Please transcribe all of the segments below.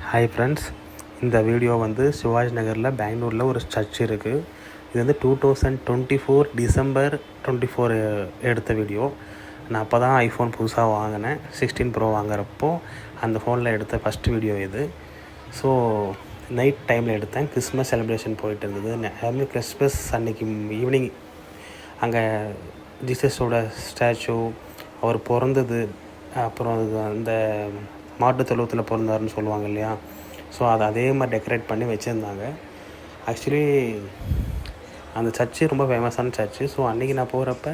Hi friends, இந்த video வந்து சிவாஜி நகரில் பெங்களூரில் ஒரு சர்ச் இருக்குது. இது வந்து 2024 டிசம்பர் 24 எடுத்த வீடியோ. நான் அப்போ தான் ஐஃபோன் புதுசாக வாங்கினேன், 16 ப்ரோ வாங்குறப்போ அந்த ஃபோனில் எடுத்த ஃபஸ்ட் வீடியோ இது. ஸோ நைட் டைமில் எடுத்தேன். கிறிஸ்மஸ் செலிப்ரேஷன் போயிட்டு இருந்தது. எல்லாமே கிறிஸ்மஸ் அன்றைக்கி ஈவினிங் அங்கே ஜீசஸோட ஸ்டாச்சு, அவர் பிறந்தது, அப்புறம் அந்த மாட்டு தொழுவத்தில் பிறந்தாருன்னு சொல்லுவாங்க இல்லையா, ஸோ அதை அதே மாதிரி டெக்கரேட் பண்ணி வச்சுருந்தாங்க. ஆக்சுவலி அந்த சர்ச்சு ரொம்ப ஃபேமஸான சர்ச்சு. ஸோ அன்றைக்கி நான் போகிறப்ப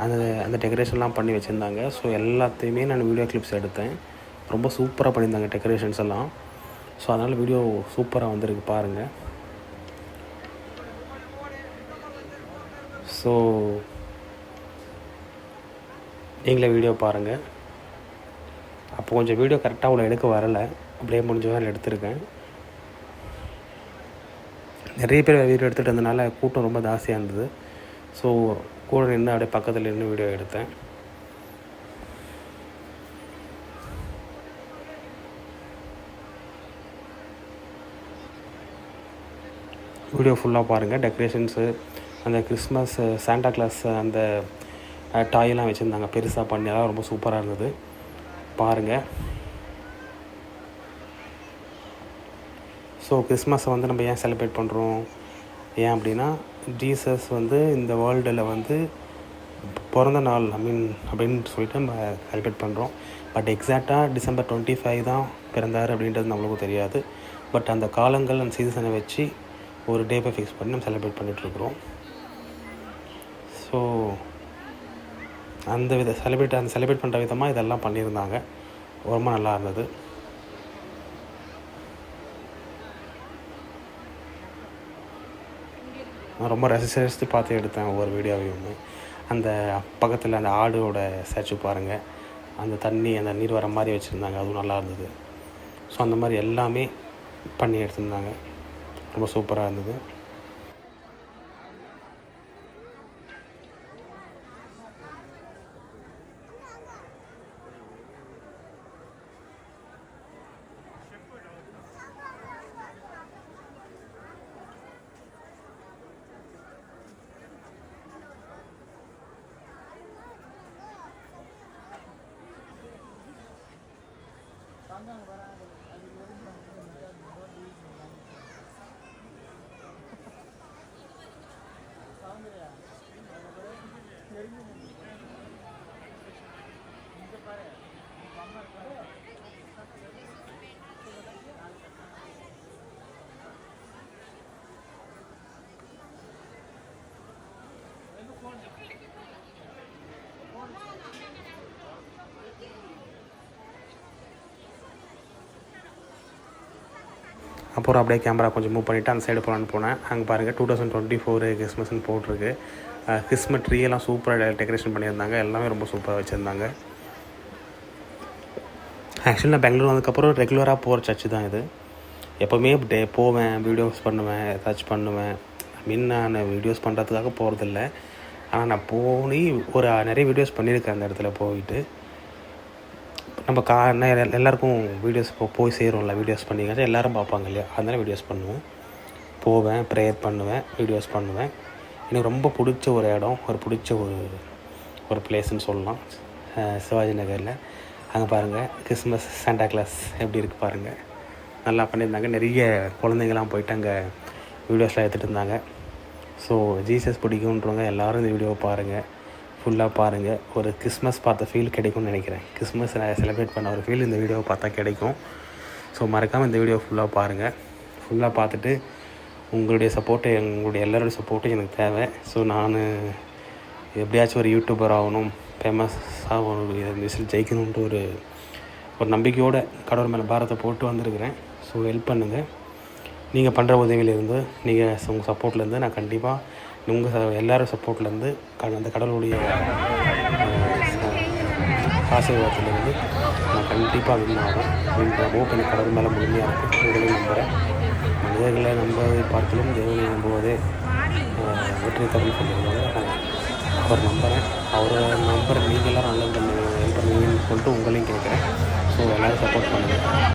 அந்த டெக்கரேஷன்லாம் பண்ணி வச்சுருந்தாங்க. ஸோ எல்லாத்தையுமே நான் வீடியோ கிளிப்ஸ் எடுத்தேன். ரொம்ப சூப்பராக பண்ணியிருந்தாங்க டெக்கரேஷன்ஸ் எல்லாம். ஸோ அதனால் வீடியோ சூப்பராக வந்திருக்கு, பாருங்கள். ஸோ நீங்களே வீடியோ பாருங்கள். அப்போ கொஞ்சம் வீடியோ கரெக்டாக அவ்வளோ எடுக்க வரலை, அப்படியே முடிஞ்சதான் எடுத்திருக்கேன். நிறைய பேர் வீடியோ எடுத்துகிட்டு இருந்தனால கூட்டம் ரொம்ப ஜாஸ்தியாக இருந்தது. ஸோ கூட நின்று அப்படியே பக்கத்தில் நின்று வீடியோ எடுத்தேன். வீடியோ ஃபுல்லாக பாருங்கள். டெக்கரேஷன்ஸு, அந்த கிறிஸ்மஸ் சாண்டா கிளாஸ் அந்த டாயெல்லாம் வச்சுருந்தாங்க, பெருசாக பண்ணி, அதெல்லாம் ரொம்ப சூப்பராக இருந்தது, பாருங்கள். ஸோ கிறிஸ்மஸை வந்து நம்ம ஏன் செலிப்ரேட் பண்ணுறோம், ஏன் அப்படின்னா ஜீசஸ் வந்து இந்த வேர்ல்டில் வந்து பிறந்த நாள் அப்படின்னு சொல்லிட்டு நம்ம செலிப்ரேட் பண்ணுறோம். பட் எக்ஸாக்டாக டிசம்பர் 25 தான் பிறந்தார் அப்படின்றது நம்மளுக்கும் தெரியாது. பட் அந்த காலங்கள் அந்த சீசனை வச்சு ஒரு டேப்பை ஃபிக்ஸ் பண்ணி நம்ம செலிப்ரேட் பண்ணிகிட்ருக்குறோம். ஸோ அந்த செலிப்ரேட் பண்ணுற விதமாக இதெல்லாம் பண்ணியிருந்தாங்க. ரொம்ப நல்லா இருந்தது. நான் ரொம்ப ரசித்து பார்த்து எடுத்தேன் ஒவ்வொரு வீடியோவையும். அந்த பக்கத்தில் அந்த ஆடோட ஸ்டாச்சு பாருங்கள், அந்த நீர் வர மாதிரி வச்சுருந்தாங்க, அதுவும் நல்லா இருந்தது. ஸோ அந்த மாதிரி எல்லாமே பண்ணி எடுத்திருந்தாங்க, ரொம்ப சூப்பராக இருந்தது. அப்புறம் அப்படியே கேமரா கொஞ்சம் மூவ் பண்ணிவிட்டு அந்த சைடு போகலான்னு போனேன். அங்கே பாருங்கள் 2024 கிறிஸ்மஸ்ன்னு போட்டிருக்கு. கிறிஸ்மஸ் ட்ரீயெல்லாம் சூப்பராக டெக்கரேஷன் பண்ணியிருந்தாங்க, எல்லாமே ரொம்ப சூப்பராக வச்சுருந்தாங்க. ஆக்சுவலி நான் பெங்களூர் வந்ததுக்கப்புறம் ரெகுலராக போகிற சர்ச்சு தான் இது. எப்போவுமே போவேன், வீடியோஸ் பண்ணுவேன், ஏதாச்சும் பண்ணுவேன். நான் வீடியோஸ் பண்ணுறதுக்காக போகிறதில்ல, ஆனால் நான் நிறைய வீடியோஸ் பண்ணியிருக்கேன் அந்த இடத்துல போயிட்டு. நம்ம எல்லாேருக்கும் வீடியோஸ் போய் சேரும்ல, வீடியோஸ் பண்ணிக்காச்சும் எல்லோரும் பார்ப்பாங்க இல்லையா, அதனால் வீடியோஸ் பண்ணுவேன், போவேன், ப்ரேயர் பண்ணுவேன், வீடியோஸ் பண்ணுவேன். எனக்கு ரொம்ப பிடிச்ச ஒரு இடம், பிடிச்ச ஒரு பிளேஸ்ன்னு சொல்லலாம், சிவாஜி நகரில். அங்கே பாருங்கள் கிறிஸ்மஸ் சாண்டா கிளாஸ் எப்படி இருக்குது பாருங்கள், நல்லா பண்ணியிருந்தாங்க. நிறைய குழந்தைங்கள்லாம் போயிட்டு அங்கே வீடியோஸ்லாம் எடுத்துகிட்டு இருந்தாங்க. ஸோ ஜீசஸ் பிடிக்குன்றவங்க எல்லோரும் இந்த வீடியோவை பாருங்கள், ஃபுல்லாக பாருங்கள். ஒரு கிறிஸ்மஸ் பார்த்த ஃபீல் கிடைக்கும்னு நினைக்கிறேன். கிறிஸ்மஸ் செலிப்ரேட் பண்ண ஒரு ஃபீல் இந்த வீடியோவை பார்த்தா கிடைக்கும். ஸோ மறக்காமல் இந்த வீடியோ ஃபுல்லாக பாருங்கள். ஃபுல்லாக பார்த்துட்டு உங்களுடைய எல்லோருடைய சப்போர்ட்டும் எனக்கு தேவை. ஸோ நான் எப்படியாச்சும் ஒரு யூடியூபர் ஆகணும், ஃபேமஸாக ஒரு ஜெயிக்கணுன்ற ஒரு நம்பிக்கையோடு கடவுள் மேலே பாரத்தை போட்டு வந்திருக்கிறேன். ஸோ ஹெல்ப் பண்ணுங்கள். நீங்கள் பண்ணுற உதவியிலேருந்து, உங்கள் சப்போர்ட்லேருந்து நான் கண்டிப்பாக எல்லோரும் சப்போர்ட்லேருந்து அந்த கடவுளுடைய ஆசீர்வாதத்துலேருந்து நான் கண்டிப்பாக வின் ஆகும் அப்படின்ற ஹோப் எனக்கு கடவுள் மேலே முழுமையாக இருக்குது. உங்களையும் நம்புகிறேன். மனிதர்களை நம்புவதை பார்த்தாலும் தேவனை நம்புவதே வெற்றி தரும் சொல்லியிருந்தாங்க. அவர் நம்புகிறேன். அவரை நம்புகிற நீங்கள் எல்லோரும் நல்லது பண்ணுவீங்கன்னு சொல்லிட்டு உங்களையும் கேட்குறேன். ஸோ எல்லோரும் சப்போர்ட் பண்ணுங்கள்.